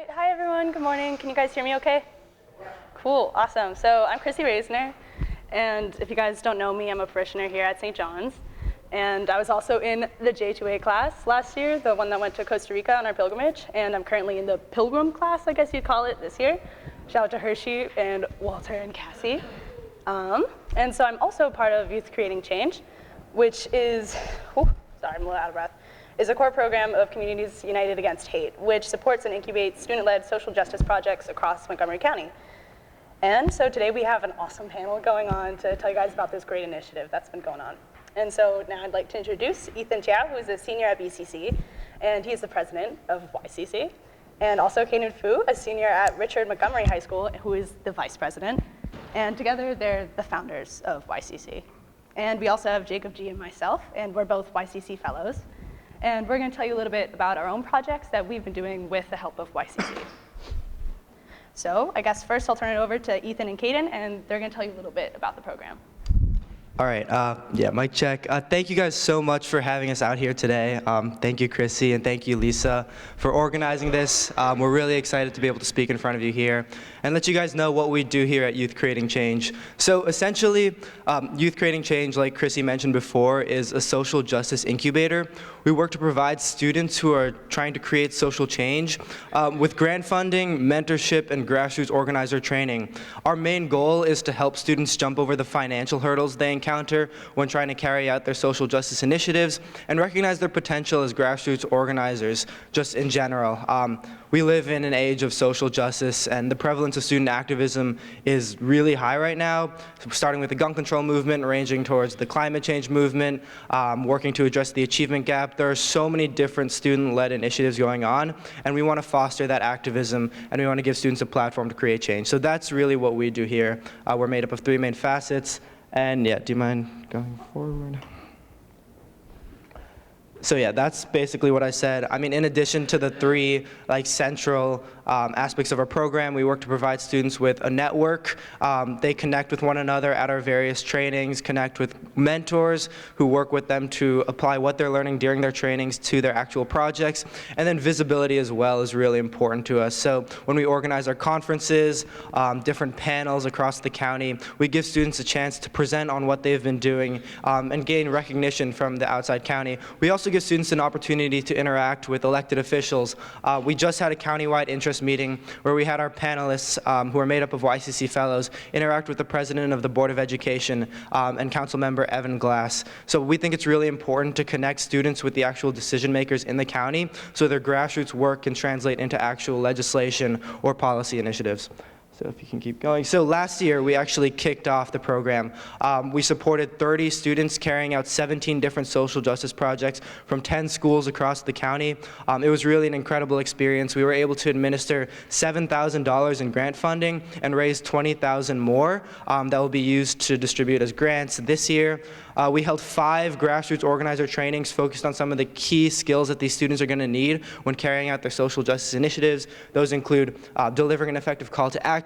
right, hi everyone, good morning. Can you guys hear me okay? Cool, awesome. So I'm Christy Reasoner, and if you guys don't know me, I'm a parishioner here at St. John's. And I was also in the J2A class last year, the one that went to Costa Rica on our pilgrimage, and I'm currently in the Pilgrim class, I guess you'd call it, this year. Shout out to Hershey and Walter and Cassie. And so I'm also part of Youth Creating Change, which is, sorry, I'm a little out of breath, is a core program of Communities United Against Hate, which supports and incubates student-led social justice projects across Montgomery County. And so today we have an awesome panel going on to tell you guys about this great initiative that's been going on. And so now I'd like to introduce Ethan Chia, who is a senior at BCC, and he's the president of YCC. And also Kanan Fu, a senior at Richard Montgomery High School, who is the vice president. And together they're the founders of YCC. And we also have Jacob G and myself, and we're both YCC fellows. And we're going to tell you a little bit about our own projects that we've been doing with the help of YCC. So I guess first I'll turn it over to Ethan and Kaden, and they're going to tell you a little bit about the program. All right, yeah, mic check. Thank you guys so much for having us out here today. Thank you, Chrissy, and thank you, Lisa, for organizing this. We're really excited to be able to speak in front of you here and let you guys know what we do here at Youth Creating Change. So essentially, Youth Creating Change, like Chrissy mentioned before, is a social justice incubator. We work to provide students who are trying to create social change with grant funding, mentorship, and grassroots organizer training. Our main goal is to help students jump over the financial hurdles they encounter when trying to carry out their social justice initiatives and recognize their potential as grassroots organizers, just in general. We live in an age of social justice, and the prevalence of student activism is really high right now, starting with the gun control movement, ranging towards the climate change movement, working to address the achievement gap. There are so many different student-led initiatives going on, and we want to foster that activism, and we want to give students a platform to create change. So that's really what we do here. We're made up of three main facets. And yeah, do you mind going forward? So yeah, that's basically what I said. I mean, in addition to the three central aspects of our program, we work to provide students with a network. They connect with one another at our various trainings, connect with mentors who work with them to apply what they're learning during their trainings to their actual projects. And then visibility as well is really important to us. So when we organize our conferences, different panels across the county, we give students a chance to present on what they've been doing and gain recognition from the outside county. We also give students an opportunity to interact with elected officials. We just had a countywide interest meeting where we had our panelists who are made up of YCC fellows interact with the president of the Board of Education and council member Evan Glass. So we think it's really important to connect students with the actual decision makers in the county so their grassroots work can translate into actual legislation or policy initiatives. So if you can keep going. So last year, we actually kicked off the program. We supported 30 students carrying out 17 different social justice projects from 10 schools across the county. It was really an incredible experience. We were able to administer $7,000 in grant funding and raise $20,000 more that will be used to distribute as grants this year. We held 5 grassroots organizer trainings focused on some of the key skills that these students are going to need when carrying out their social justice initiatives. Those include delivering an effective call to action,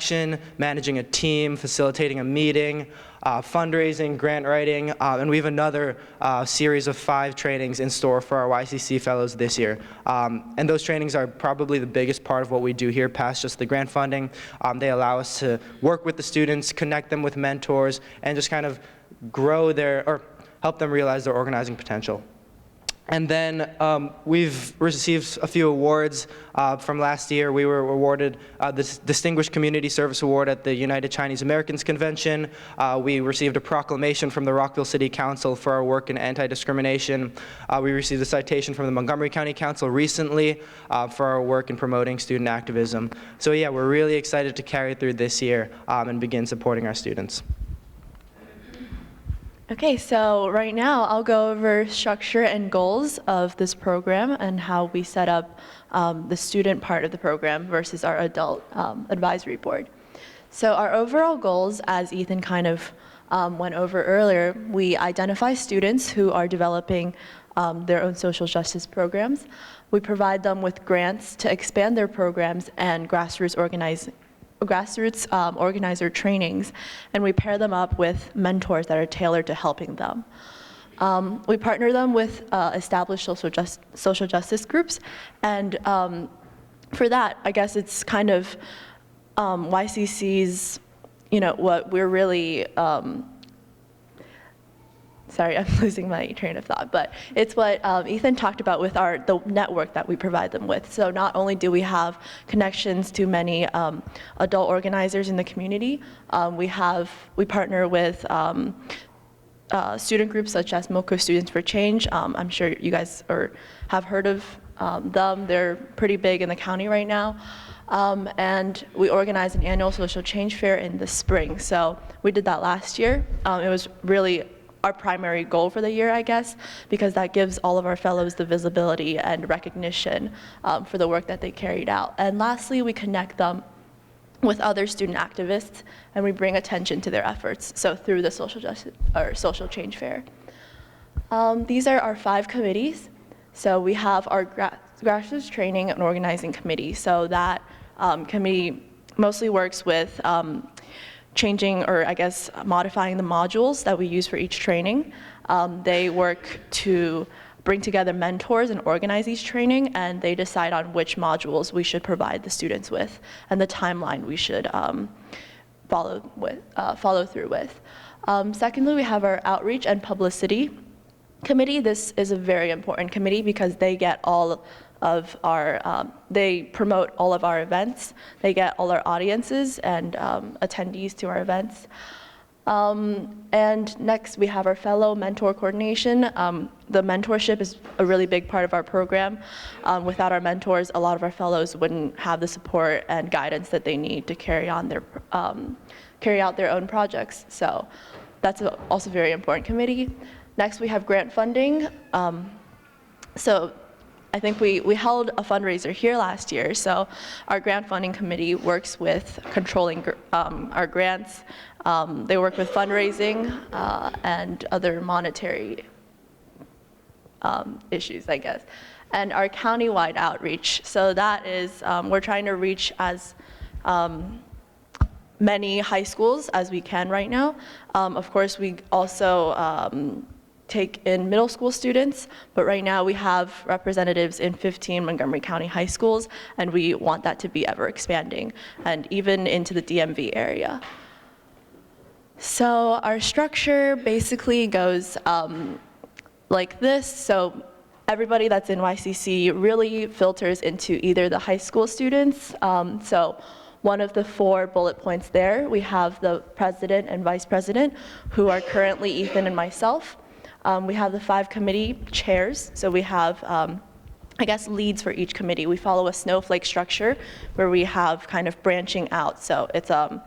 managing a team, facilitating a meeting, fundraising, grant writing, and we have another series of 5 trainings in store for our YCC fellows this year. And those trainings are probably the biggest part of what we do here past just the grant funding. They allow us to work with the students, connect them with mentors, and just kind of grow or help them realize their organizing potential. And then we've received a few awards from last year. We were awarded the Distinguished Community Service Award at the United Chinese Americans Convention. We received a proclamation from the Rockville City Council for our work in anti-discrimination. We received a citation from the Montgomery County Council recently for our work in promoting student activism. So yeah, we're really excited to carry it through this year and begin supporting our students. Okay, so right now I'll go over structure and goals of this program and how we set up the student part of the program versus our adult advisory board. So our overall goals, as Ethan kind of went over earlier, we identify students who are developing their own social justice programs. We provide them with grants to expand their programs and grassroots organizer trainings, and we pair them up with mentors that are tailored to helping them. We partner them with established social justice groups, and for that, I guess it's kind of YCC's, what we're really, sorry, I'm losing my train of thought, but it's what Ethan talked about with the network that we provide them with. So not only do we have connections to many adult organizers in the community, we partner with student groups such as MoCo Students for Change. I'm sure you guys have heard of them. They're pretty big in the county right now. And we organized an annual social change fair in the spring. So we did that last year. It was really our primary goal for the year, I guess, because that gives all of our fellows the visibility and recognition for the work that they carried out. And lastly, we connect them with other student activists, and we bring attention to their efforts, so through the social change fair. These are our 5 committees. So we have our Grassroots Training and Organizing Committee. So that committee mostly works with changing, or I guess modifying the modules that we use for each training. They work to bring together mentors and organize each training, and they decide on which modules we should provide the students with and the timeline we should follow through with. Secondly, we have our Outreach and Publicity Committee. This is a very important committee because they get all of our, they promote all of our events. They get all our audiences and attendees to our events. And next we have our fellow mentor coordination. The mentorship is a really big part of our program. Without our mentors, a lot of our fellows wouldn't have the support and guidance that they need to carry out their own projects. So that's also a very important committee. Next we have grant funding. So I think we held a fundraiser here last year, so our grant funding committee works with controlling our grants. They work with fundraising and other monetary issues, I guess. And our countywide outreach, so that is, we're trying to reach as many high schools as we can right now. Of course, we also take in middle school students, but right now we have representatives in 15 Montgomery County high schools, and we want that to be ever expanding, and even into the DMV area. So our structure basically goes like this. So everybody that's in YCC really filters into either the high school students. So one of the 4 bullet points there, we have the president and vice president, who are currently Ethan and myself. We have the 5 committee chairs, so we have, I guess, leads for each committee. We follow a snowflake structure where we have kind of branching out, so it's one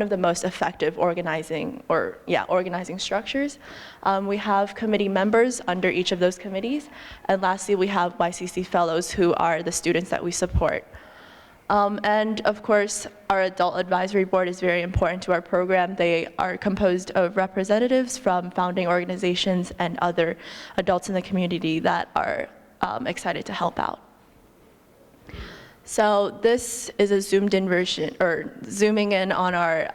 of the most effective organizing structures. We have committee members under each of those committees, and lastly, we have YCC fellows who are the students that we support. And of course, our adult advisory board is very important to our program. They are composed of representatives from founding organizations and other adults in the community that are excited to help out. So this is a zoomed in version, or zooming in on our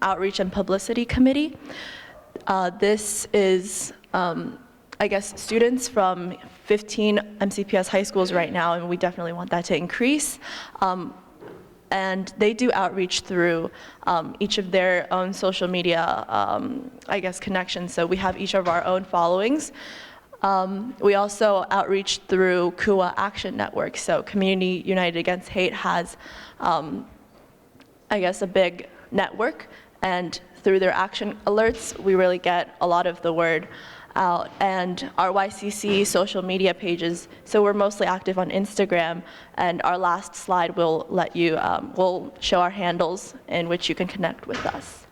outreach and publicity committee. This is, I guess, students from 15 MCPS high schools right now, and we definitely want that to increase. And they do outreach through each of their own social media, I guess, connections. So we have each of our own followings. We also outreach through CUAH Action Network. So Community United Against Hate has, I guess, a big network. And through their action alerts, we really get a lot of the word out. And our YCC social media pages, so we're mostly active on Instagram, and our last slide will let you, will show our handles in which you can connect with us.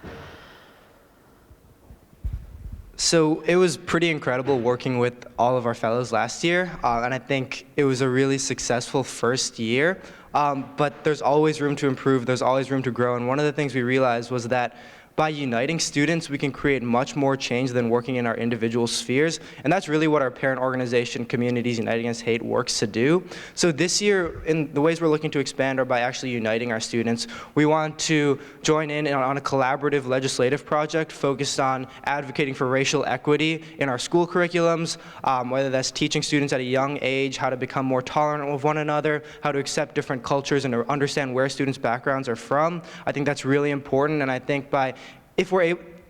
So it was pretty incredible working with all of our fellows last year, and I think it was a really successful first year, but there's always room to improve, there's always room to grow, and one of the things we realized was that by uniting students, we can create much more change than working in our individual spheres. And that's really what our parent organization, Communities United Against Hate, works to do. So this year, in the ways we're looking to expand are by actually uniting our students. We want to join in on a collaborative legislative project focused on advocating for racial equity in our school curriculums, whether that's teaching students at a young age how to become more tolerant of one another, how to accept different cultures and to understand where students' backgrounds are from. I think that's really important, and I think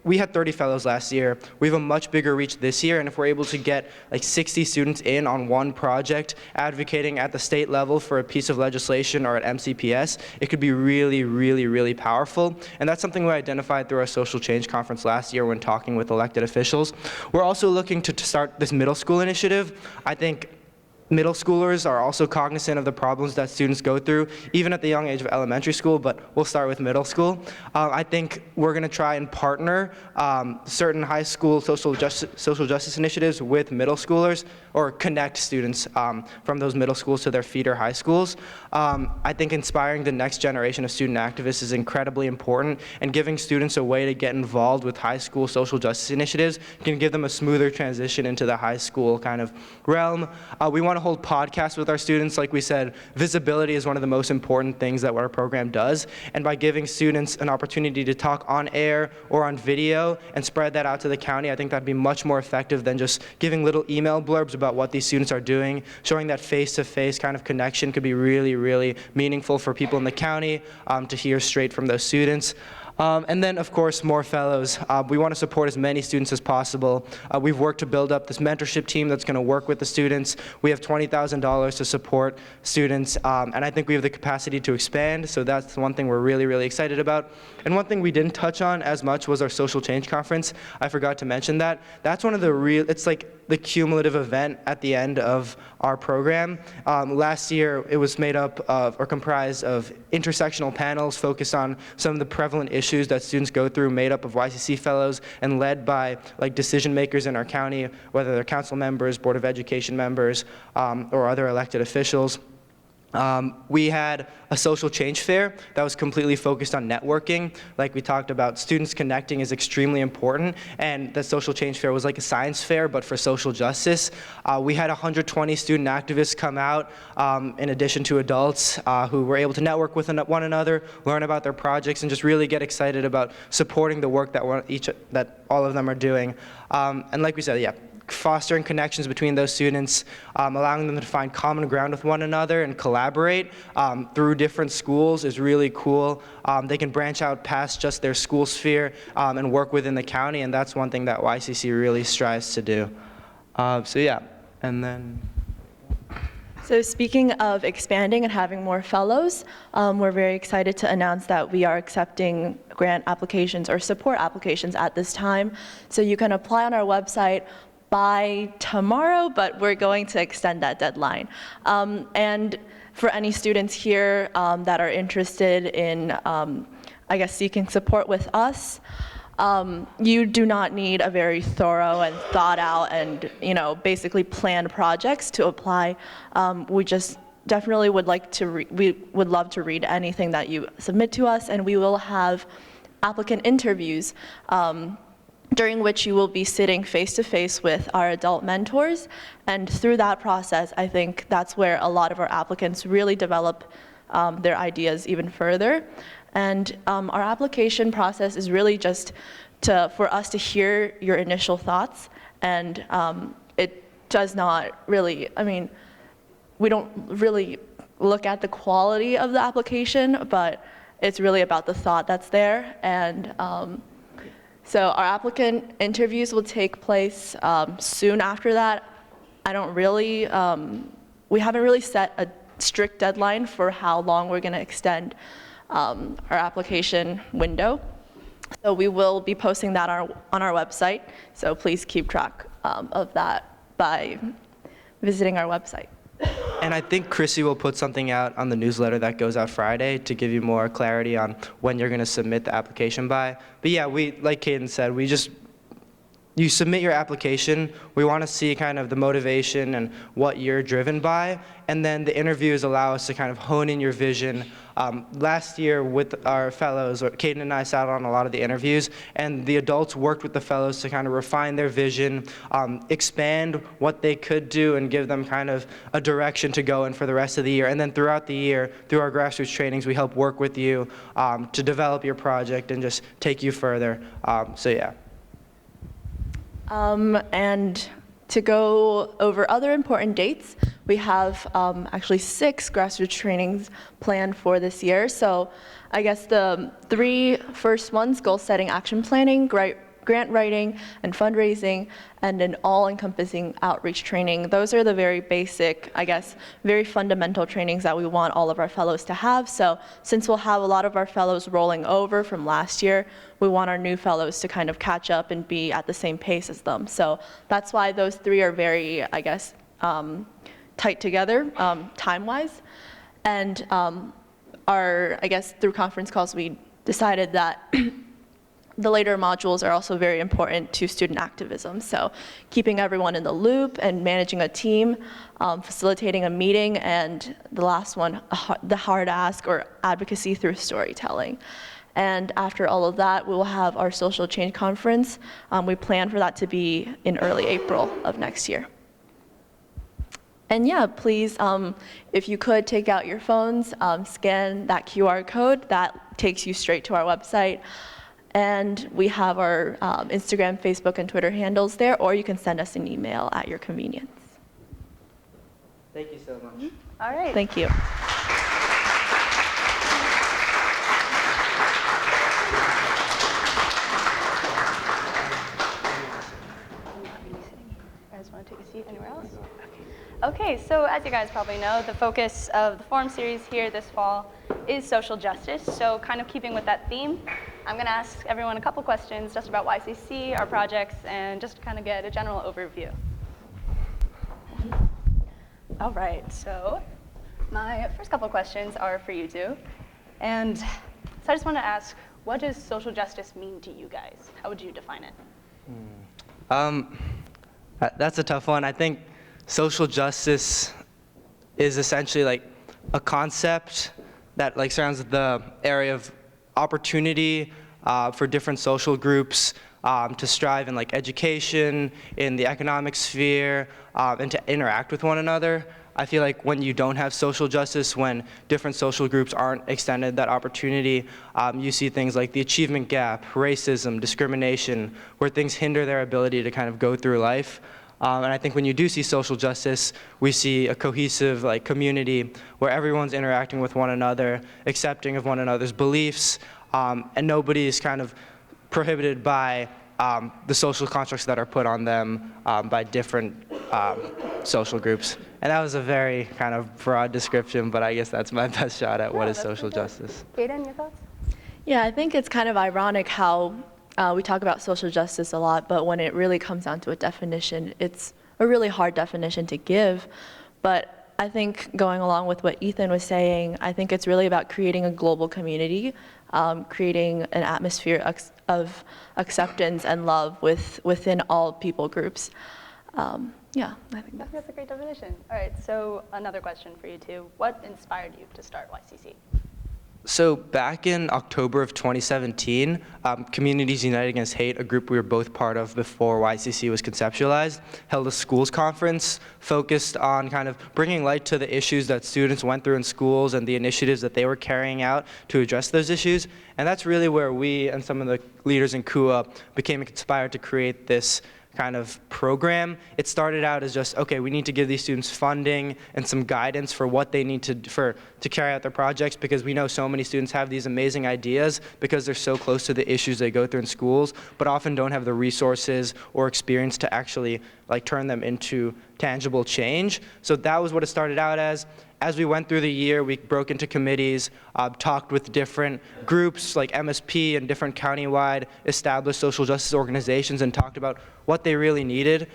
we had 30 fellows last year. We have a much bigger reach this year, and if we're able to get like 60 students in on one project advocating at the state level for a piece of legislation or at MCPS, it could be really, really, really powerful. And that's something we identified through our social change conference last year when talking with elected officials. We're also looking to start this middle school initiative. I think middle schoolers are also cognizant of the problems that students go through, even at the young age of elementary school, but we'll start with middle school. I think we're going to try and partner certain high school social justice initiatives with middle schoolers, or connect students from those middle schools to their feeder high schools. I think inspiring the next generation of student activists is incredibly important, and giving students a way to get involved with high school social justice initiatives can give them a smoother transition into the high school kind of realm. We want to hold podcasts with our students. Like we said, visibility is one of the most important things that our program does, and by giving students an opportunity to talk on air or on video and spread that out to the county, I think that'd be much more effective than just giving little email blurbs about what these students are doing. Showing that face-to-face kind of connection could be really, really meaningful for people in the county to hear straight from those students. And then, of course, more fellows. We want to support as many students as possible. We've worked to build up this mentorship team that's going to work with the students. We have $20,000 to support students, and I think we have the capacity to expand, so that's one thing we're really, really excited about. And one thing we didn't touch on as much was our social change conference. I forgot to mention that. That's one of the it's like the cumulative event at the end of our program. Last year, it was made up of, or comprised of, intersectional panels focused on some of the prevalent issues that students go through, made up of YCC fellows and led by like decision makers in our county, whether they're council members, Board of Education members, or other elected officials. We had a social change fair that was completely focused on networking. Like we talked about, students connecting is extremely important, and the social change fair was like a science fair, but for social justice. We had 120 student activists come out, in addition to adults who were able to network with one another, learn about their projects, and just really get excited about supporting the work that all of them are doing. And like we said, yeah, fostering connections between those students, allowing them to find common ground with one another and collaborate through different schools is really cool. They can branch out past just their school sphere and work within the county, and that's one thing that YCC really strives to do. So yeah, and then... So speaking of expanding and having more fellows, we're very excited to announce that we are accepting grant applications or support applications at this time. So you can apply on our website by tomorrow, but we're going to extend that deadline. And for any students here that are interested in, I guess, seeking support with us, you do not need a very thorough and thought out and, basically planned projects to apply. We just definitely would like to, we would love to read anything that you submit to us, and we will have applicant interviews during which you will be sitting face-to-face with our adult mentors. And through that process, I think that's where a lot of our applicants really develop their ideas even further. And our application process is really just for us to hear your initial thoughts. And it does not really, we don't really look at the quality of the application, but it's really about the thought that's there. And so our applicant interviews will take place soon after that. We haven't really set a strict deadline for how long we're gonna extend our application window. So we will be posting that on our website, so please keep track of that by visiting our website. And I think Chrissy will put something out on the newsletter that goes out Friday to give you more clarity on when you're going to submit the application by. But yeah, like Caden said, you submit your application. We want to see kind of the motivation and what you're driven by, and then the interviews allow us to kind of hone in your vision. Last year with our fellows, Caden and I sat on a lot of the interviews, and the adults worked with the fellows to kind of refine their vision, expand what they could do, and give them kind of a direction to go in for the rest of the year. And then throughout the year, through our grassroots trainings, we help work with you to develop your project and just take you further. So yeah. And to go over other important dates, we have actually 6 grassroots trainings planned for this year. So I guess the 3 first ones, goal setting, action planning, grant writing, and fundraising, and an all-encompassing outreach training. Those are the very basic, I guess, very fundamental trainings that we want all of our fellows to have. So since we'll have a lot of our fellows rolling over from last year, we want our new fellows to kind of catch up and be at the same pace as them. So that's why those 3 are very, I guess, tight together, time-wise. And I guess through conference calls, we decided that the later modules are also very important to student activism. So keeping everyone in the loop and managing a team, facilitating a meeting, and the last one, the hard ask or advocacy through storytelling. And after all of that, we will have our social change conference. We plan for that to be in early April of next year. And yeah, please, if you could take out your phones, scan that QR code, that takes you straight to our website. And we have our Instagram, Facebook, and Twitter handles there, or you can send us an email at your convenience. Thank you so much. All right. Thank you. You guys want to take a seat anywhere else? Okay, so as you guys probably know, the focus of the forum series here this fall is social justice. So kind of keeping with that theme, I'm going to ask everyone a couple questions just about YCC, our projects, and just to kind of get a general overview. All right, so my first couple questions are for you two. And so I just want to ask, what does social justice mean to you guys? How would you define it? That's a tough one. I think social justice is essentially like a concept that like surrounds the area of opportunity for different social groups to strive in like education, in the economic sphere, and to interact with one another. I feel like when you don't have social justice, when different social groups aren't extended that opportunity, you see things like the achievement gap, racism, discrimination, where things hinder their ability to kind of go through life. And I think when you do see social justice, we see a cohesive like community where everyone's interacting with one another, accepting of one another's beliefs, and nobody is kind of prohibited by the social constructs that are put on them by different social groups. And that was a very kind of broad description, but I guess that's my best shot at what is social justice. Caden, your thoughts? Yeah, I think it's kind of ironic how we talk about social justice a lot, but when it really comes down to a definition, it's a really hard definition to give. But I think going along with what Ethan was saying, I think it's really about creating a global community, creating an atmosphere of acceptance and love within all people groups. Yeah, I think That's a great definition. All right, so another question for you two. What inspired you to start YCC? So back in October of 2017, Communities United Against Hate, a group we were both part of before YCC was conceptualized, held a schools conference focused on kind of bringing light to the issues that students went through in schools and the initiatives that they were carrying out to address those issues. And that's really where we and some of the leaders in CUAH became inspired to create this kind of program. It started out as just, okay, we need to give these students funding and some guidance for what they need to carry out their projects, because we know so many students have these amazing ideas because they're so close to the issues they go through in schools, but often don't have the resources or experience to actually like turn them into tangible change. So that was what it started out as. As we went through the year, we broke into committees, talked with different groups like MSP and different countywide established social justice organizations, and talked about what they really needed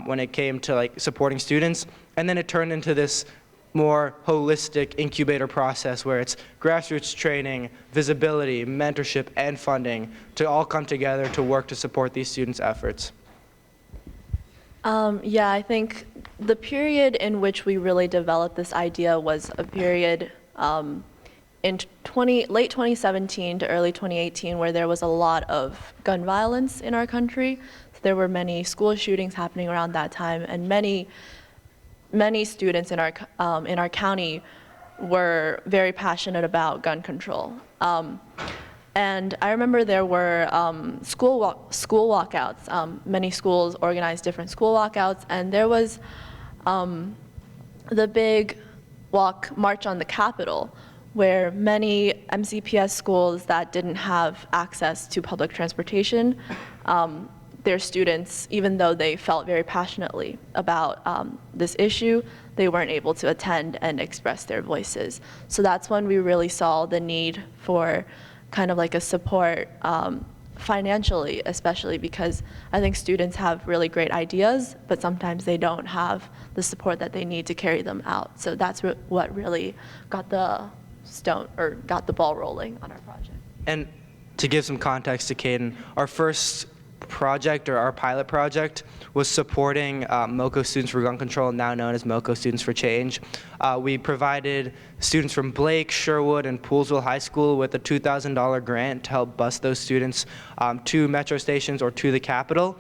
when it came to like supporting students. And then it turned into this more holistic incubator process where it's grassroots training, visibility, mentorship, and funding to all come together to work to support these students' efforts. Yeah, I think the period in which we really developed this idea was a period in late 2017 to early 2018 where there was a lot of gun violence in our country. So there were many school shootings happening around that time, and many students in our county were very passionate about gun control. And I remember there were school walkouts. Many schools organized different school walkouts, and there was the big march on the Capitol, where many MCPS schools that didn't have access to public transportation, their students, even though they felt very passionately about this issue, they weren't able to attend and express their voices. So that's when we really saw the need for kind of like a support financially, especially because I think students have really great ideas, but sometimes they don't have the support that they need to carry them out. So that's what really got the ball rolling on our project. And to give some context to Caden, our first project, or our pilot project, was supporting MoCo Students for Gun Control, now known as MoCo Students for Change. We provided students from Blake, Sherwood, and Poolsville High School with a $2,000 grant to help bus those students to metro stations or to the Capitol,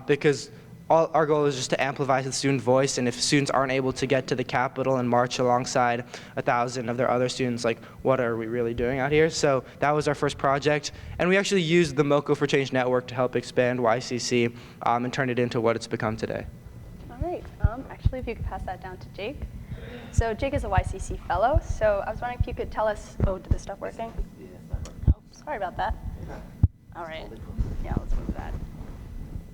because our goal is just to amplify the student voice, and if students aren't able to get to the Capitol and march alongside 1,000 of their other students, like, what are we really doing out here? So that was our first project, and we actually used the MoCo for Change network to help expand YCC and turn it into what it's become today. All right. Actually, if you could pass that down to Jake. So Jake is a YCC fellow, so I was wondering if you could tell us, did this stuff working? Oh, sorry about that. All right. Yeah, let's move that.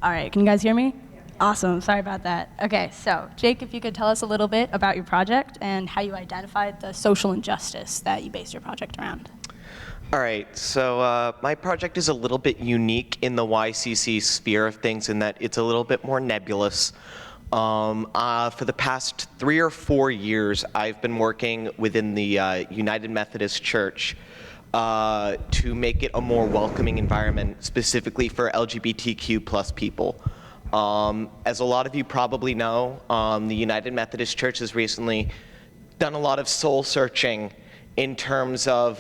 All right, can you guys hear me? Awesome, sorry about that. Okay, so Jake, if you could tell us a little bit about your project and how you identified the social injustice that you based your project around. All right, so my project is a little bit unique in the YCC sphere of things in that it's a little bit more nebulous. For the past 3 or 4 years, I've been working within the United Methodist Church to make it a more welcoming environment, specifically for LGBTQ plus people. As a lot of you probably know, the United Methodist Church has recently done a lot of soul searching in terms of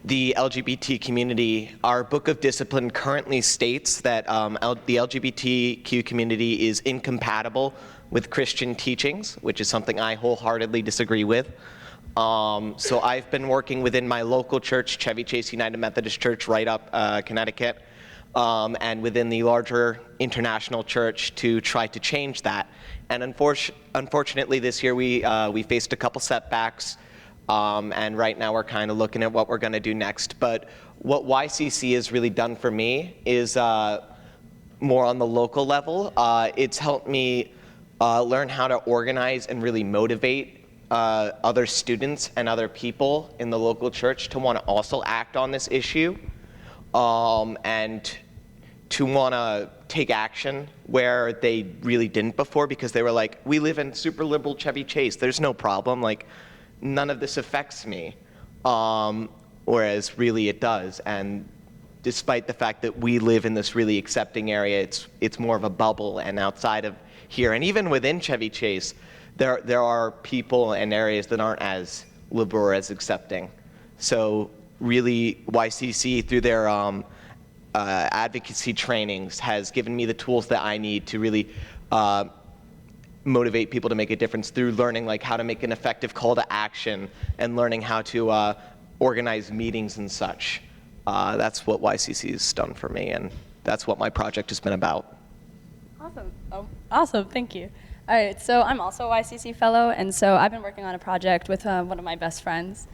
the LGBT community. Our Book of Discipline currently states that the LGBTQ community is incompatible with Christian teachings, which is something I wholeheartedly disagree with. So I've been working within my local church, Chevy Chase United Methodist Church, right up Connecticut, and within the larger international church to try to change that. And unfortunately this year we faced a couple setbacks, and right now we're kind of looking at what we're going to do next. But what YCC has really done for me is more on the local level. It's helped me learn how to organize and really motivate other students and other people in the local church to want to also act on this issue. And to want to take action where they really didn't before, because they were like, we live in super liberal Chevy Chase, there's no problem, like none of this affects me, whereas really it does. And despite the fact that we live in this really accepting area, it's more of a bubble, and outside of here, and even within Chevy Chase, there are people and areas that aren't as liberal or as accepting. So really, YCC, through their advocacy trainings, has given me the tools that I need to really motivate people to make a difference through learning like how to make an effective call to action and learning how to organize meetings and such. That's what YCC has done for me, and that's what my project has been about. Awesome. Awesome, thank you. All right, so I'm also a YCC fellow, and so I've been working on a project with one of my best friends.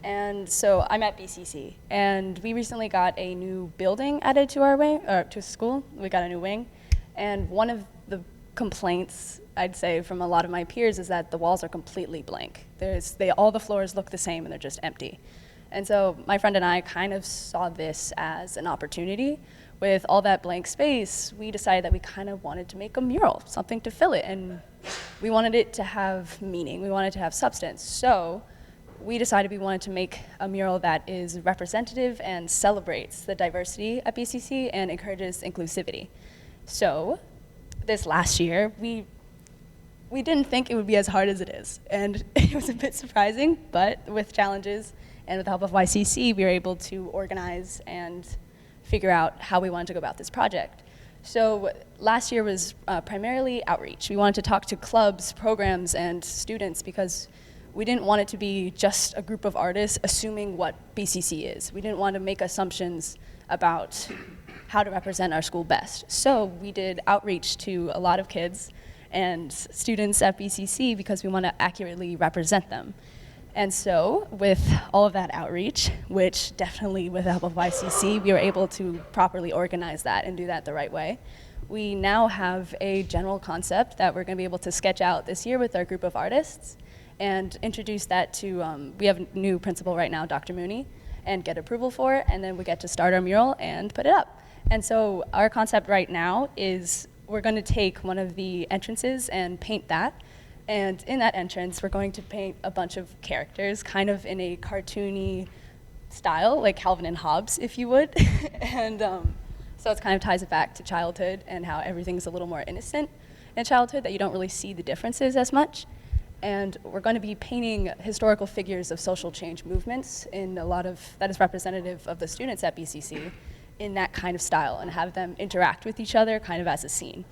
And so I'm at BCC, and we recently got a new building added to our wing, or to school. We got a new wing, and one of the complaints I'd say from a lot of my peers is that the walls are completely blank. All the floors look the same, and they're just empty. And so my friend and I kind of saw this as an opportunity. With all that blank space, we decided that we kind of wanted to make a mural, something to fill it, and we wanted it to have meaning. We wanted to have substance. So we decided we wanted to make a mural that is representative and celebrates the diversity at BCC and encourages inclusivity. So this last year, we didn't think it would be as hard as it is. And it was a bit surprising, but with challenges and with the help of YCC, we were able to organize and figure out how we wanted to go about this project. So last year was primarily outreach. We wanted to talk to clubs, programs, and students because we didn't want it to be just a group of artists assuming what BCC is. We didn't want to make assumptions about how to represent our school best. So we did outreach to a lot of kids and students at BCC because we want to accurately represent them. And so with all of that outreach, which definitely with the help of YCC, we were able to properly organize that and do that the right way. We now have a general concept that we're going to be able to sketch out this year with our group of artists and introduce that to, we have a new principal right now, Dr. Mooney, and get approval for it, and then we get to start our mural and put it up. And so our concept right now is we're going to take one of the entrances and paint that. And in that entrance, we're going to paint a bunch of characters, kind of in a cartoony style, like Calvin and Hobbes, if you would. And so it kind of ties it back to childhood and how everything's a little more innocent in childhood, that you don't really see the differences as much. And we're going to be painting historical figures of social change movements in a lot of, that is representative of the students at BCC, in that kind of style, and have them interact with each other kind of as a scene.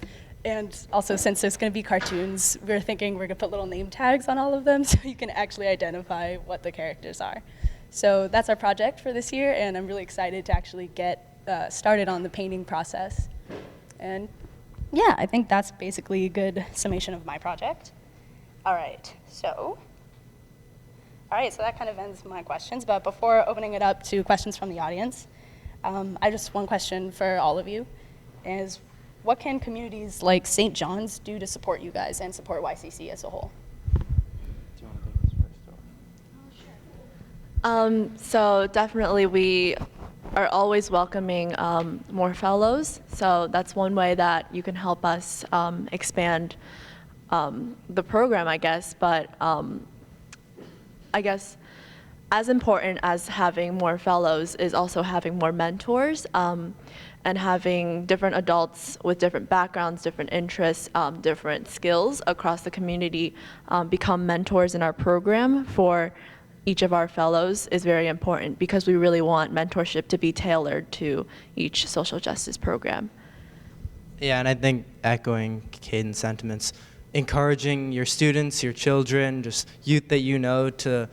And also, since there's going to be cartoons, we're thinking we're going to put little name tags on all of them so you can actually identify what the characters are. So that's our project for this year, and I'm really excited to actually get started on the painting process. And yeah, I think that's basically a good summation of my project. All right, so that kind of ends my questions, but before opening it up to questions from the audience, I just one question for all of you is, what can communities like St. John's do to support you guys and support YCC as a whole? Do you want to take this first? Oh, sure. So definitely we are always welcoming more fellows. So that's one way that you can help us expand the program, I guess. But I guess as important as having more fellows is also having more mentors. And having different adults with different backgrounds, different interests, different skills across the community become mentors in our program for each of our fellows is very important, because we really want mentorship to be tailored to each social justice program. Yeah, and I think echoing Caden's sentiments, encouraging your students, your children, just youth that you know to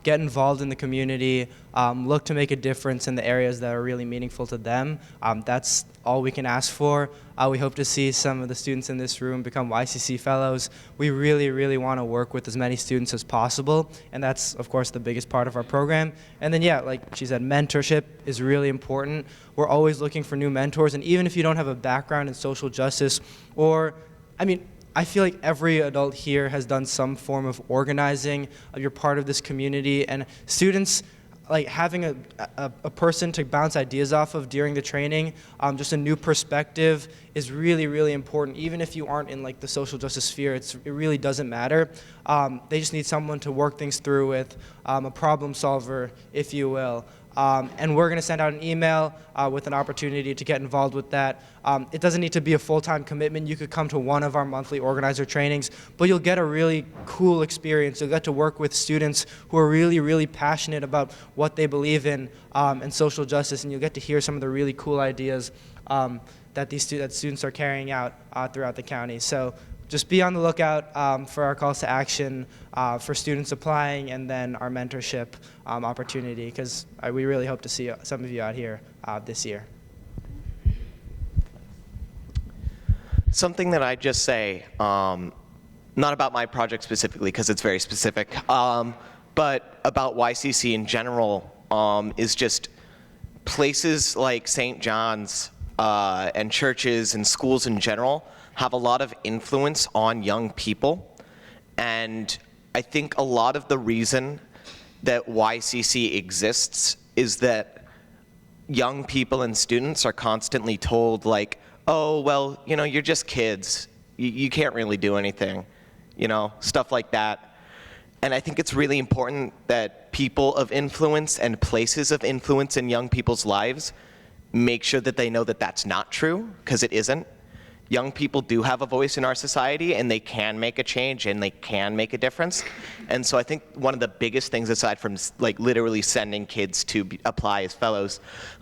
get involved in the community, look to make a difference in the areas that are really meaningful to them. That's all we can ask for. We hope to see some of the students in this room become YCC fellows. We really, really want to work with as many students as possible, and that's, of course, the biggest part of our program. And then, yeah, like she said, mentorship is really important. We're always looking for new mentors, and even if you don't have a background in social justice, or, I feel like every adult here has done some form of organizing. You're part of this community, and students, like having a person to bounce ideas off of during the training, just a new perspective is really, really important. Even if you aren't in like the social justice sphere, it really doesn't matter. They just need someone to work things through with, a problem solver, if you will. And we're going to send out an email with an opportunity to get involved with that. It doesn't need to be a full-time commitment. You could come to one of our monthly organizer trainings, but you'll get a really cool experience. You'll get to work with students who are really, really passionate about what they believe in and social justice, and you'll get to hear some of the really cool ideas that that students are carrying out throughout the county. So just be on the lookout for our calls to action for students applying, and then our mentorship opportunity, because we really hope to see some of you out here this year. Something that I'd just say, not about my project specifically, because it's very specific, but about YCC in general, is just places like St. John's and churches and schools in general have a lot of influence on young people. And I think a lot of the reason that YCC exists is that young people and students are constantly told, like, oh, well, you're just kids. You can't really do anything, stuff like that. And I think it's really important that people of influence and places of influence in young people's lives make sure that they know that that's not true, because it isn't. young people do have a voice in our society, and they can make a change, and they can make a difference. And so I think one of the biggest things, aside from like literally sending kids to apply as fellows,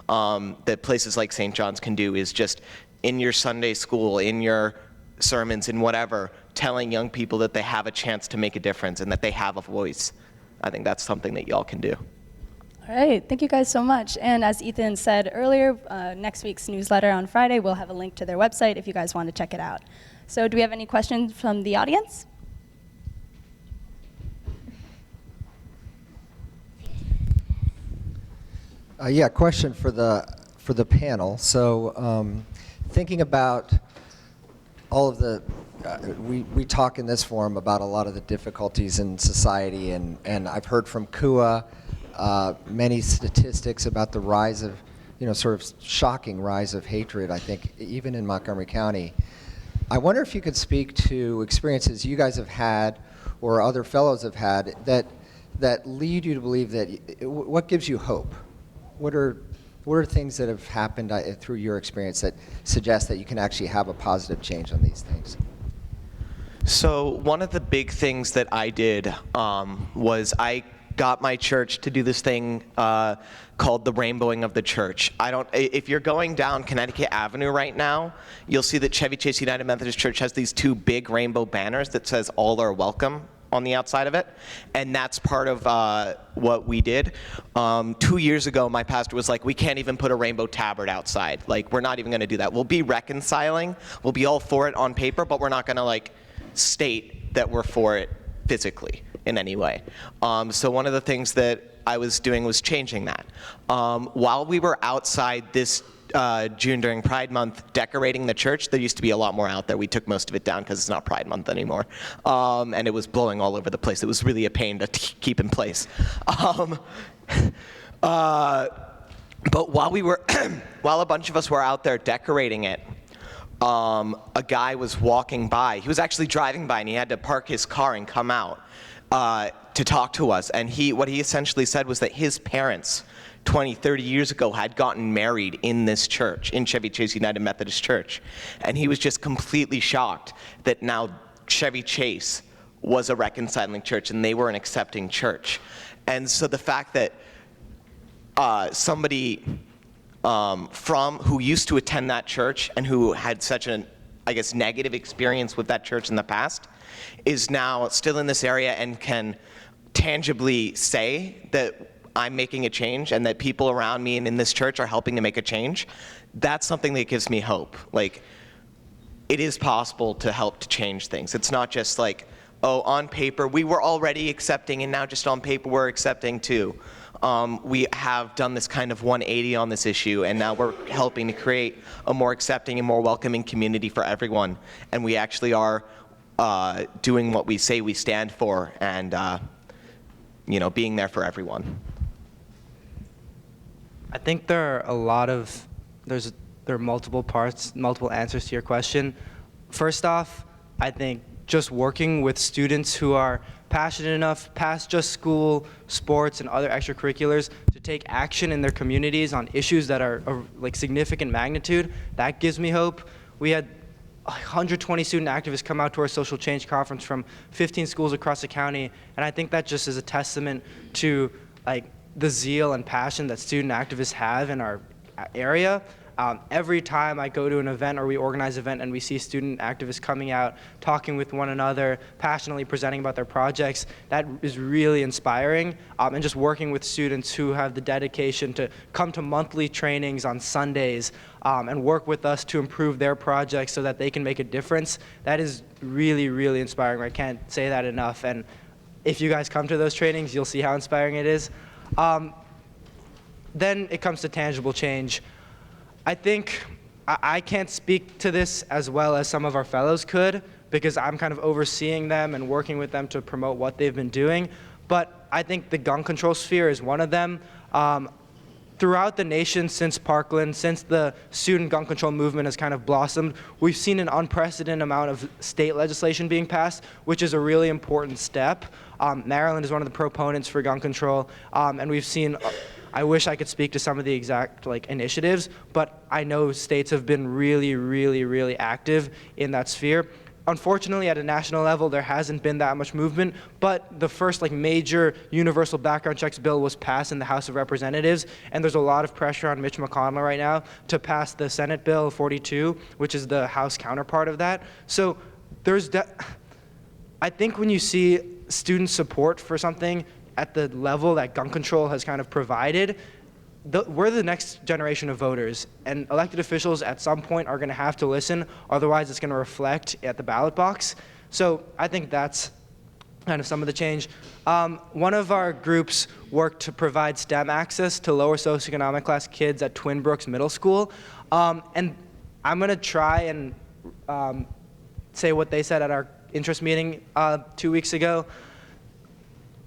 that places like St. John's can do is just in your Sunday school, in your sermons, in whatever, telling young people that they have a chance to make a difference and that they have a voice. I think that's something that y'all can do. All right, thank you guys so much. And as Ethan said earlier, next week's newsletter on Friday, we'll have a link to their website if you guys want to check it out. So do we have any questions from the audience? Yeah, question for the panel. So thinking about all of the, we talk in this forum about a lot of the difficulties in society, and I've heard from CUAH many statistics about the rise of, sort of shocking rise of hatred, I think, even in Montgomery County. I wonder if you could speak to experiences you guys have had or other fellows have had that lead you to believe that, what gives you hope? What are things that have happened through your experience that suggest that you can actually have a positive change on these things? So one of the big things that I did was I got my church to do this thing called the rainbowing of the church. If you're going down Connecticut Avenue right now, you'll see that Chevy Chase United Methodist Church has these two big rainbow banners that says "All are welcome" on the outside of it, and that's part of what we did. 2 years ago, my pastor was like, we can't even put a rainbow tabard outside. Like, we're not even gonna do that. We'll be reconciling, we'll be all for it on paper, but we're not gonna like state that we're for it physically in any way. So one of the things that I was doing was changing that. While we were outside this June during Pride Month decorating the church, there used to be a lot more out there. We took most of it down because it's not Pride Month anymore. And it was blowing all over the place. It was really a pain to keep in place. But while we were, while a bunch of us were out there decorating it, a guy was walking by. He was actually driving by, and he had to park his car and come out to talk to us. And what he essentially said was that his parents 20, 30 years ago had gotten married in this church, in Chevy Chase United Methodist Church. And he was just completely shocked that now Chevy Chase was a reconciling church and they were an accepting church. And so the fact that somebody who used to attend that church and who had such an, I guess, negative experience with that church in the past is now still in this area and can tangibly say that I'm making a change and that people around me and in this church are helping to make a change, that's something that gives me hope. Like, it is possible to help to change things. It's not just like, oh, on paper, we were already accepting and now just on paper we're accepting too. We have done this kind of 180 on this issue, and now we're helping to create a more accepting and more welcoming community for everyone. And we actually are doing what we say we stand for and being there for everyone. I think there are there are multiple parts, multiple answers to your question. First off, I think just working with students who are passionate enough past just school, sports, and other extracurriculars to take action in their communities on issues that are like significant magnitude, that gives me hope. We had 120 student activists come out to our social change conference from 15 schools across the county, and I think that just is a testament to like the zeal and passion that student activists have in our area. Every time I go to an event or we organize an event and we see student activists coming out, talking with one another, passionately presenting about their projects, that is really inspiring. And just working with students who have the dedication to come to monthly trainings on Sundays and work with us to improve their projects so that they can make a difference, that is really, really inspiring. I can't say that enough. And if you guys come to those trainings, you'll see how inspiring it is. Then it comes to tangible change. I think I can't speak to this as well as some of our fellows could because I'm kind of overseeing them and working with them to promote what they've been doing. But I think the gun control sphere is one of them. Throughout the nation since Parkland, since the student gun control movement has kind of blossomed, we've seen an unprecedented amount of state legislation being passed, which is a really important step. Maryland is one of the proponents for gun control, and we've seen I wish I could speak to some of the exact initiatives, but I know states have been really, really, really active in that sphere. Unfortunately, at a national level, there hasn't been that much movement, but the first major universal background checks bill was passed in the House of Representatives, and there's a lot of pressure on Mitch McConnell right now to pass the Senate Bill 42, which is the House counterpart of that. So I think when you see student support for something at the level that gun control has kind of provided, we're the next generation of voters, and elected officials at some point are going to have to listen, otherwise it's going to reflect at the ballot box. So I think that's kind of some of the change. One of our groups worked to provide STEM access to lower socioeconomic class kids at Twin Brooks Middle School, and I'm going to try and say what they said at our interest meeting 2 weeks ago.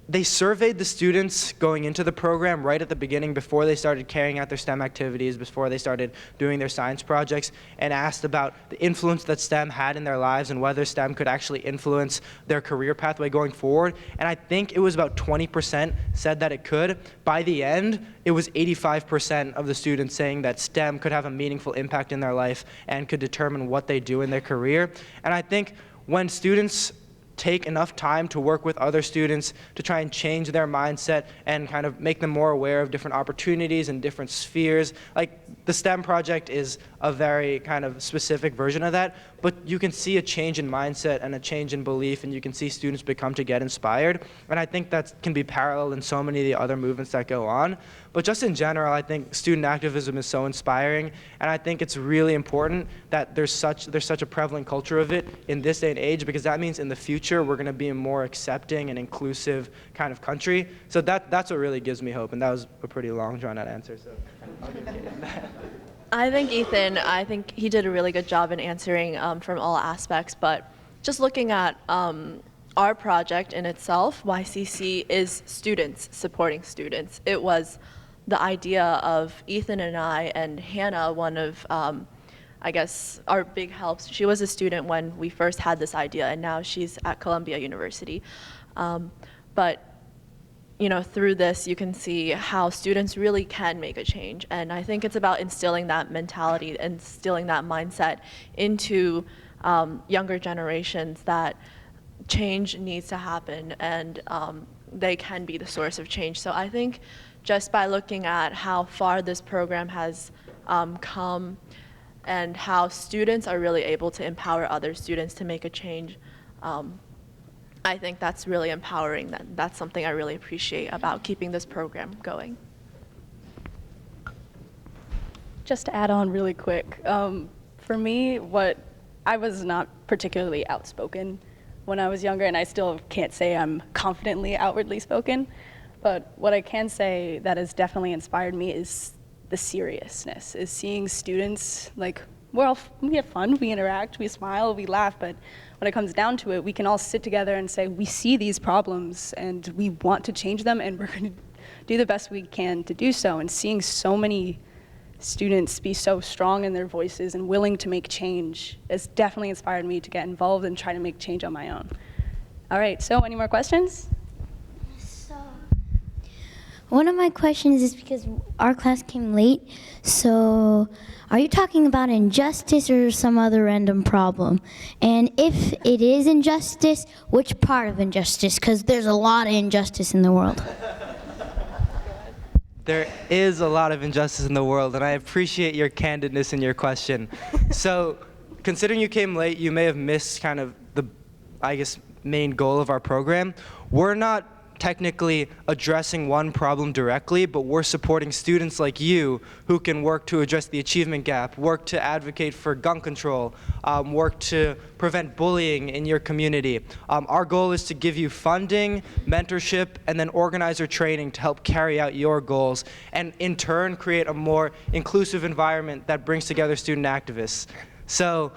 They surveyed the students going into the program right at the beginning before they started carrying out their STEM activities, before they started doing their science projects, and asked about the influence that STEM had in their lives and whether STEM could actually influence their career pathway going forward. And I think it was about 20% said that it could. By the end, it was 85% of the students saying that STEM could have a meaningful impact in their life and could determine what they do in their career. And I think when students take enough time to work with other students to try and change their mindset and kind of make them more aware of different opportunities and different spheres. The STEM project is a very kind of specific version of that, but you can see a change in mindset and a change in belief, and you can see students become to get inspired. And I think that can be paralleled in so many of the other movements that go on. But just in general, I think student activism is so inspiring, and I think it's really important that there's such a prevalent culture of it in this day and age, because that means in the future we're going to be a more accepting and inclusive kind of country. So that's what really gives me hope, and that was a pretty long, drawn-out answer. So I'll give you that. I think he did a really good job in answering from all aspects, but just looking at our project in itself, YCC is students supporting students. It was the idea of Ethan and I and Hannah, one of, I guess, our big helps. She was a student when we first had this idea, and now she's at Columbia University. But through this, you can see how students really can make a change. And I think it's about instilling that mentality, instilling that mindset into younger generations that change needs to happen, and they can be the source of change. So I think just by looking at how far this program has come and how students are really able to empower other students to make a change, I think that's really empowering. That's something I really appreciate about keeping this program going. Just to add on really quick, for me, I was not particularly outspoken when I was younger, and I still can't say I'm confidently outwardly spoken, but what I can say that has definitely inspired me is the seriousness, is seeing students, we have fun, we interact, we smile, we laugh, but when it comes down to it, we can all sit together and say, we see these problems and we want to change them, and we're going to do the best we can to do so. And seeing so many students be so strong in their voices and willing to make change has definitely inspired me to get involved and try to make change on my own. All right, so any more questions? So, one of my questions is because our class came late, so are you talking about injustice or some other random problem? And if it is injustice, which part of injustice? Because there's a lot of injustice in the world. There is a lot of injustice in the world, and I appreciate your candidness in your question. So, considering you came late, you may have missed kind of the, main goal of our program. We're not technically addressing one problem directly, but we're supporting students like you who can work to address the achievement gap, work to advocate for gun control, work to prevent bullying in your community. Our goal is to give you funding, mentorship, and then organizer training to help carry out your goals, and in turn create a more inclusive environment that brings together student activists. So,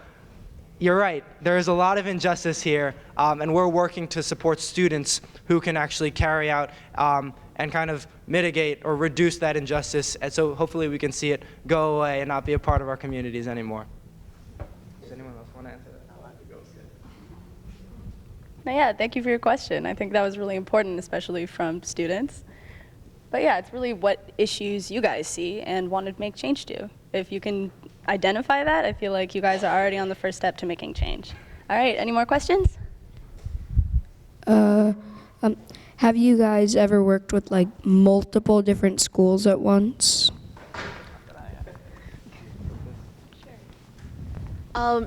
you're right, there is a lot of injustice here, and we're working to support students who can actually carry out and kind of mitigate or reduce that injustice, and so hopefully we can see it go away and not be a part of our communities anymore. Does anyone else want to answer that? Yeah, thank you for your question. I think that was really important, especially from students. But But yeah, it's really what issues you guys see and want to make change to. If you can identify that, I feel like you guys are already on the first step to making change. All right, any more questions? Have you guys ever worked with like multiple different schools at once?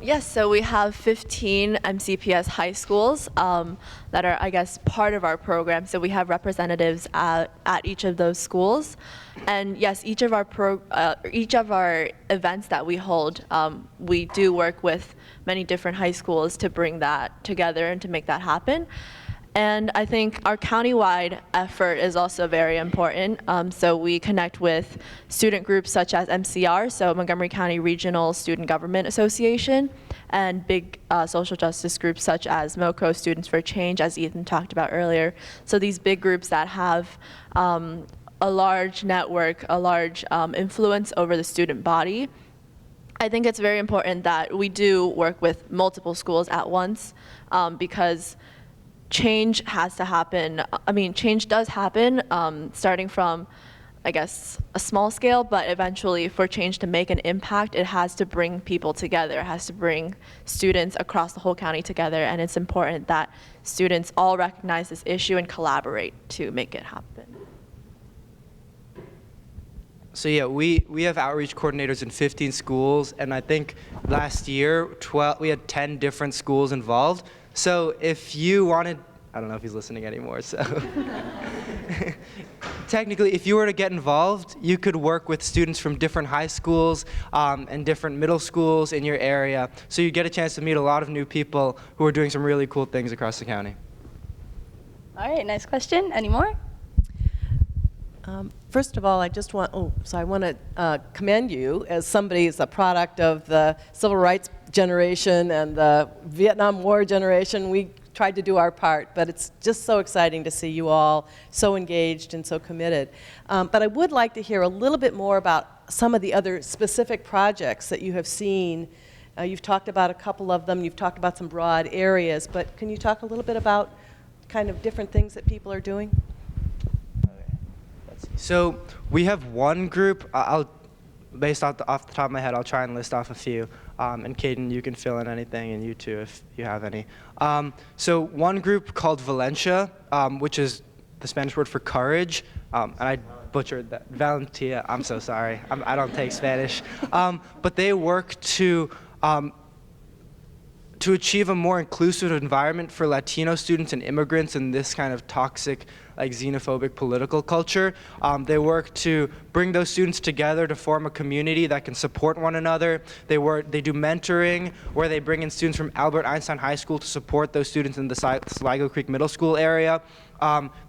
Yes, so we have 15 MCPS high schools that are, I guess, part of our program. So we have representatives at each of those schools. And yes, each of our events that we hold, we do work with many different high schools to bring that together and to make that happen. And I think our countywide effort is also very important. So we connect with student groups such as MCR, so Montgomery County Regional Student Government Association, and big social justice groups such as MoCo, Students for Change, as Ethan talked about earlier. So these big groups that have a large network, a large influence over the student body. I think it's very important that we do work with multiple schools at once because change has to happen. I mean, change does happen, starting from, I guess, a small scale, but eventually for change to make an impact, it has to bring people together. It has to bring students across the whole county together, and it's important that students all recognize this issue and collaborate to make it happen. So yeah, we have outreach coordinators in 15 schools, and I think last year we had 10 different schools involved. So if you wanted, I don't know if he's listening anymore, so technically if you were to get involved, you could work with students from different high schools and different middle schools in your area. So you get a chance to meet a lot of new people who are doing some really cool things across the county. All right, nice question. Any more? First of all, I just want, I want to commend you as somebody who's a product of the civil rights generation and the Vietnam War generation. We tried to do our part, but it's just so exciting to see you all so engaged and so committed. But I would like to hear a little bit more about some of the other specific projects that you have seen. You've talked about a couple of them, you've talked about some broad areas, but can you talk a little bit about kind of different things that people are doing? So we have one group, based off the top of my head, I'll try and list off a few. And Caden, you can fill in anything, and you too, if you have any. So one group called Valencia, which is the Spanish word for courage, and I butchered that. Valentia, I'm so sorry. I don't take Spanish. But they work to achieve a more inclusive environment for Latino students and immigrants in this kind of toxic, like xenophobic political culture. They work to bring those students together to form a community that can support one another. They do mentoring, where they bring in students from Albert Einstein High School to support those students in the Sligo Creek Middle School area.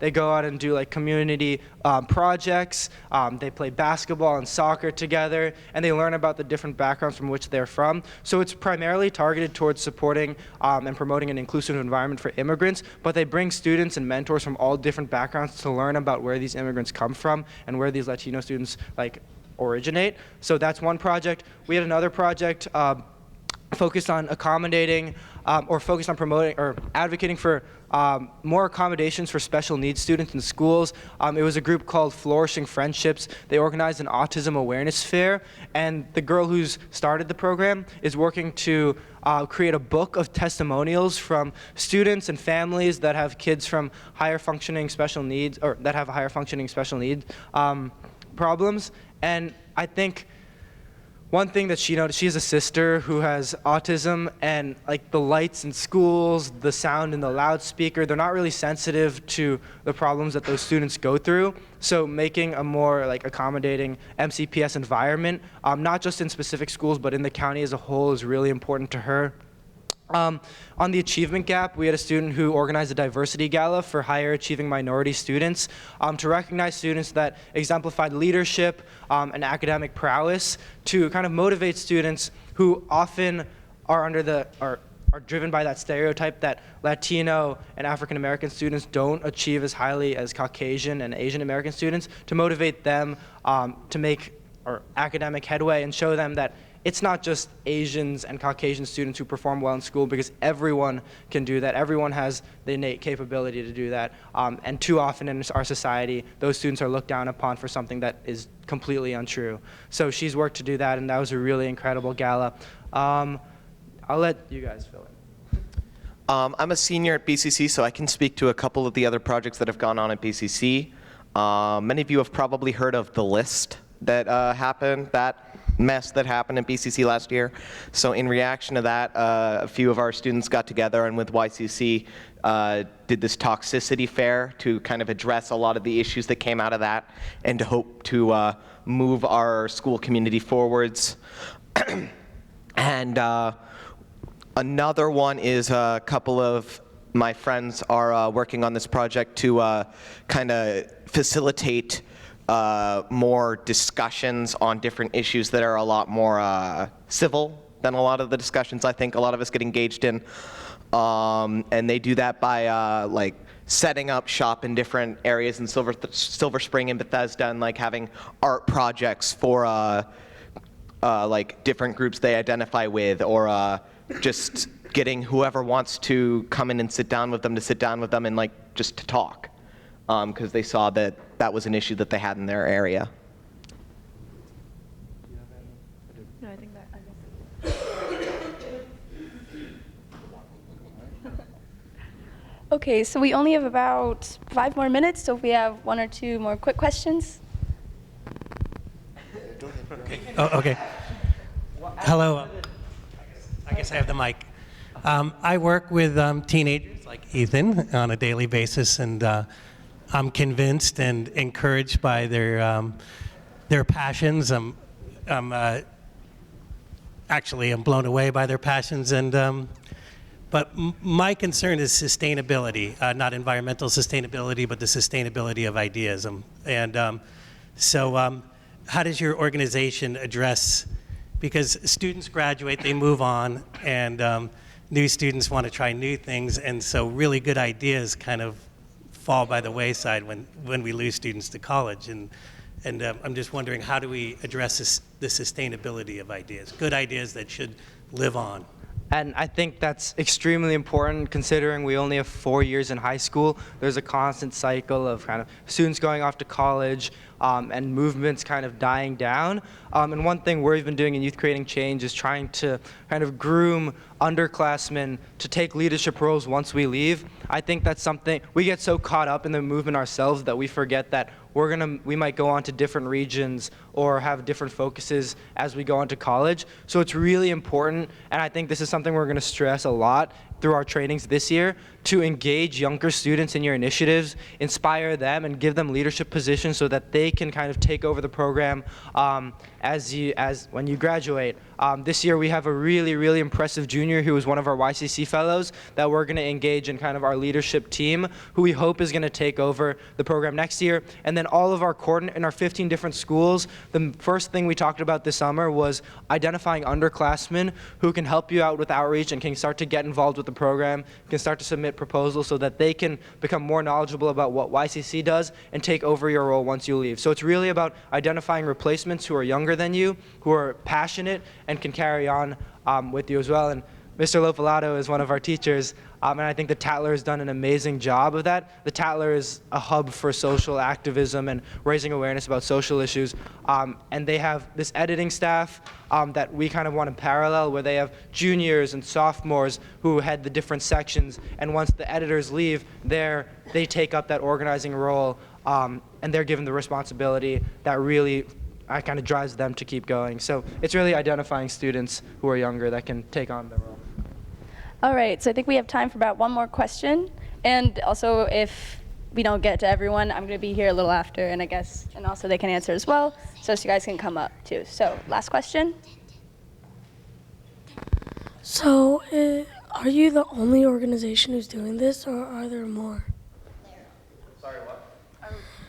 They go out and do like community projects. They play basketball and soccer together, and they learn about the different backgrounds from which they're from. So it's primarily targeted towards supporting and promoting an inclusive environment for immigrants, but they bring students and mentors from all different backgrounds to learn about where these immigrants come from and where these Latino students like originate. So that's one project. We had another project focused on accommodating or focused on promoting or advocating for more accommodations for special needs students in schools. It was a group called Flourishing Friendships. They organized an autism awareness fair, and the girl who's started the program is working to create a book of testimonials from students and families that have kids from higher functioning special needs, or that have higher functioning special needs problems. And I think one thing that she noticed, she has a sister who has autism, and like the lights in schools, the sound in the loudspeaker, they're not really sensitive to the problems that those students go through. So making a more like accommodating MCPS environment, not just in specific schools, but in the county as a whole, is really important to her. On the achievement gap, we had a student who organized a diversity gala for higher achieving minority students to recognize students that exemplified leadership and academic prowess, to kind of motivate students who often are are driven by that stereotype that Latino and African American students don't achieve as highly as Caucasian and Asian American students, to motivate them to make academic headway and show them that it's not just Asians and Caucasian students who perform well in school, because everyone can do that. Everyone has the innate capability to do that. And too often in our society, those students are looked down upon for something that is completely untrue. So she's worked to do that, and that was a really incredible gala. I'll let you guys fill in. I'm a senior at BCC, so I can speak to a couple of the other projects that have gone on at BCC. Many of you have probably heard of The List that happened, that mess that happened at BCC last year. So in reaction to that, a few of our students got together and with YCC did this toxicity fair to kind of address a lot of the issues that came out of that and to hope to move our school community forwards. And another one is a couple of my friends are working on this project to kind of facilitate more discussions on different issues that are a lot more civil than a lot of the discussions I think a lot of us get engaged in. And they do that by like setting up shop in different areas in Silver Spring and Bethesda, and like having art projects for like different groups they identify with, or just getting whoever wants to come in and sit down with them to sit down with them and like just to talk, because they saw that that was an issue that they had in their area. No, I think that. Okay, so we only have about 5 more minutes, so if we have 1 or 2 more quick questions. Okay. Oh, okay. Hello. I guess I have the mic. I work with teenagers like Ethan on a daily basis, and I'm convinced and encouraged by their passions. I'm blown away by their passions, and but my concern is sustainability, not environmental sustainability, but the sustainability of ideas. So how does your organization address, because students graduate, they move on, and new students want to try new things, and so really good ideas kind of fall by the wayside when we lose students to college. And I'm just wondering, how do we address the sustainability of ideas, good ideas that should live on? And I think that's extremely important, considering we only have 4 years in high school. There's a constant cycle of kind of students going off to college and movements kind of dying down. And one thing we've been doing in Youth Creating Change is trying to kind of groom underclassmen to take leadership roles once we leave. I think that's something, we get so caught up in the movement ourselves that we forget that we might go on to different regions or have different focuses as we go on to college. So it's really important, and I think this is something we're going to stress a lot through our trainings this year, to engage younger students in your initiatives, inspire them, and give them leadership positions so that they can kind of take over the program when you graduate. This year we have a really, really impressive junior who is one of our YCC fellows that we're going to engage in kind of our leadership team, who we hope is going to take over the program next year. And then all of our in our 15 different schools, the first thing we talked about this summer was identifying underclassmen who can help you out with outreach and can start to get involved with the program, can start to submit proposals so that they can become more knowledgeable about what YCC does and take over your role once you leave. So it's really about identifying replacements who are younger than you, who are passionate and can carry on with you as well. And Mr. Lofalato is one of our teachers, and I think the Tatler has done an amazing job of that. The Tatler is a hub for social activism and raising awareness about social issues, and they have this editing staff that we kind of want to parallel, where they have juniors and sophomores who head the different sections, and once the editors leave, they take up that organizing role, and they're given the responsibility that really kind of drives them to keep going. So it's really identifying students who are younger that can take on the role. All right, so I think we have time for about 1 more question. And also, if we don't get to everyone, I'm going to be here a little after, and also they can answer as well, so you guys can come up too. So, last question. So, are you the only organization who's doing this, or are there more? Sorry, what?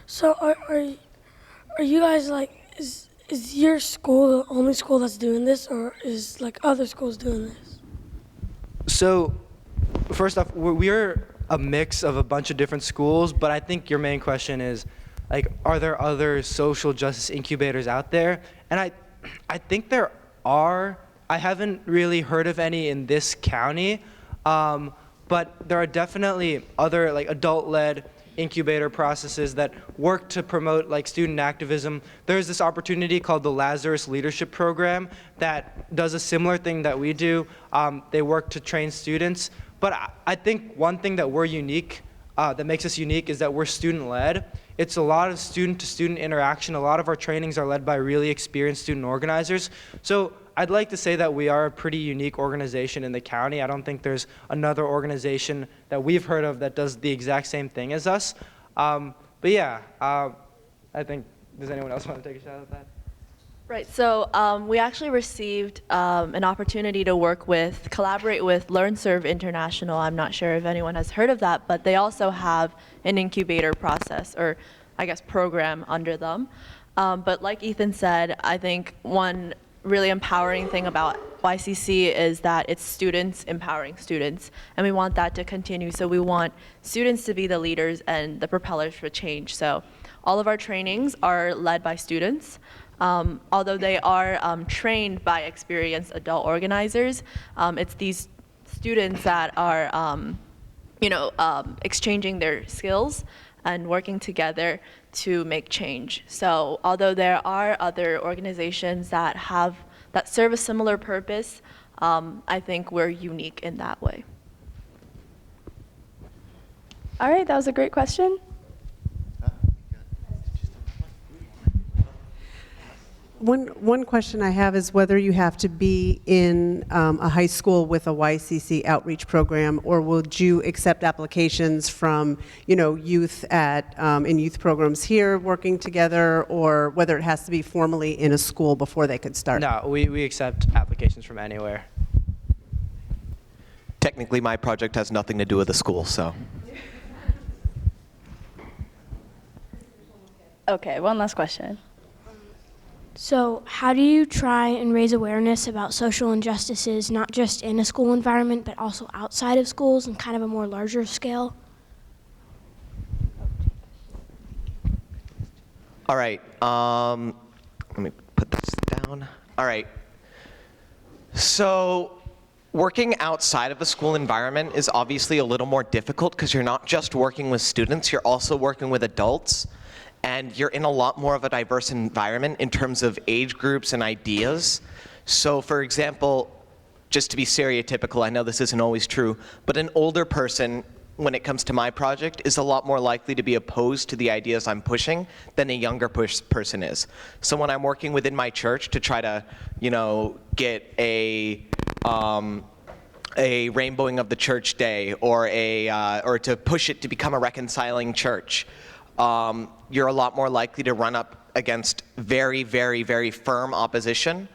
So, are you guys like, is your school the only school that's doing this, or is like other schools doing this? So, first off, we're a mix of a bunch of different schools, but I think your main question is, like, are there other social justice incubators out there? And I think there are. I haven't really heard of any in this county, but there are definitely other like adult-led incubator processes that work to promote like student activism. There's this opportunity called the Lazarus Leadership Program that does a similar thing that we do. They work to train students, but I think one thing that we're unique, that makes us unique, is that we're student-led. It's a lot of student-to-student interaction. A lot of our trainings are led by really experienced student organizers. So I'd like to say that we are a pretty unique organization in the county. I don't think there's another organization that we've heard of that does the exact same thing as us. But yeah, I think, does anyone else want to take a shot at that? Right, so we actually received an opportunity to collaborate with LearnServe International. I'm not sure if anyone has heard of that, but they also have an incubator process, or I guess program under them. But like Ethan said, I think one really empowering thing about YCC is that it's students empowering students, and we want that to continue. So we want students to be the leaders and the propellers for change. So all of our trainings are led by students. Although they are trained by experienced adult organizers, it's these students that are, exchanging their skills and working together to make change. So although there are other organizations that serve a similar purpose, I think we're unique in that way. All right, that was a great question. One question I have is whether you have to be in a high school with a YCC outreach program, or would you accept applications from, youth in youth programs here working together, or whether it has to be formally in a school before they could start? No, we accept applications from anywhere. Technically, my project has nothing to do with the school, so. Okay, one last question. So how do you try and raise awareness about social injustices, not just in a school environment, but also outside of schools and kind of a more larger scale? All right, let me put this down. All right, so working outside of the school environment is obviously a little more difficult because you're not just working with students, you're also working with adults. And you're in a lot more of a diverse environment in terms of age groups and ideas. So for example, just to be stereotypical, I know this isn't always true, but an older person, when it comes to my project, is a lot more likely to be opposed to the ideas I'm pushing than a younger person is. So when I'm working within my church to try to, get a rainbowing of the church day, or or to push it to become a reconciling church, you're a lot more likely to run up against very, very, very firm opposition.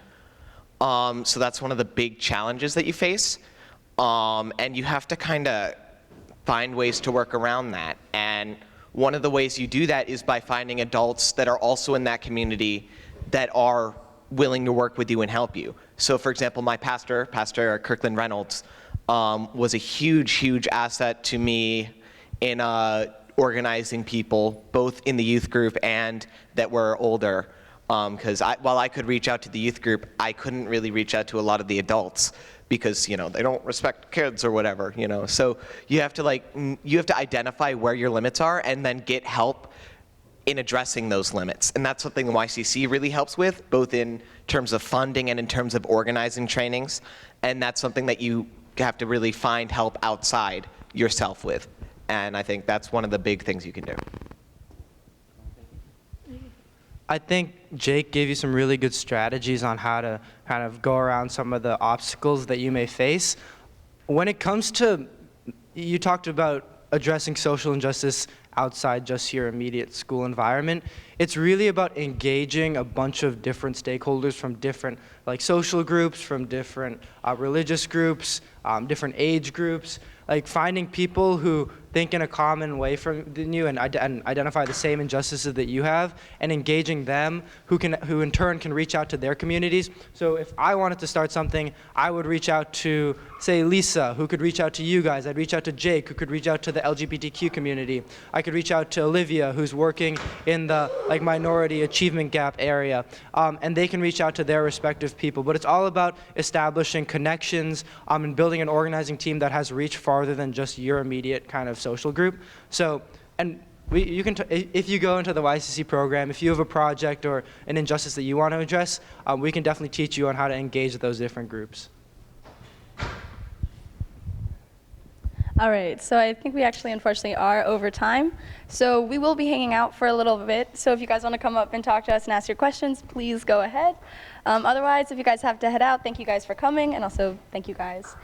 So that's one of the big challenges that you face. And you have to kind of find ways to work around that. And one of the ways you do that is by finding adults that are also in that community that are willing to work with you and help you. So for example, my Pastor Kirkland Reynolds, was a huge, huge asset to me in organizing people, both in the youth group and that were older. Because while I could reach out to the youth group, I couldn't really reach out to a lot of the adults because they don't respect kids or whatever. So you have to identify where your limits are and then get help in addressing those limits. And that's something the YCC really helps with, both in terms of funding and in terms of organizing trainings. And that's something that you have to really find help outside yourself with. And I think that's one of the big things you can do. I think Jake gave you some really good strategies on how to kind of go around some of the obstacles that you may face. When it comes to, you talked about addressing social injustice outside just your immediate school environment. It's really about engaging a bunch of different stakeholders from different social groups, from different religious groups, different age groups. Finding people who think in a common way than you and identify the same injustices that you have, and engaging them, who in turn can reach out to their communities. So if I wanted to start something, I would reach out to, say, Lisa, who could reach out to you guys. I'd reach out to Jake, who could reach out to the LGBTQ community. I could reach out to Olivia, who's working in the minority achievement gap area, and they can reach out to their respective people. But it's all about establishing connections and building an organizing team that has reach farther than just your immediate kind of social group. So, and you can, if you go into the YCC program, if you have a project or an injustice that you want to address, we can definitely teach you on how to engage with those different groups. All right, so I think we actually unfortunately are over time. So we will be hanging out for a little bit. So if you guys want to come up and talk to us and ask your questions, please go ahead. Otherwise, if you guys have to head out, thank you guys for coming, and also thank you guys.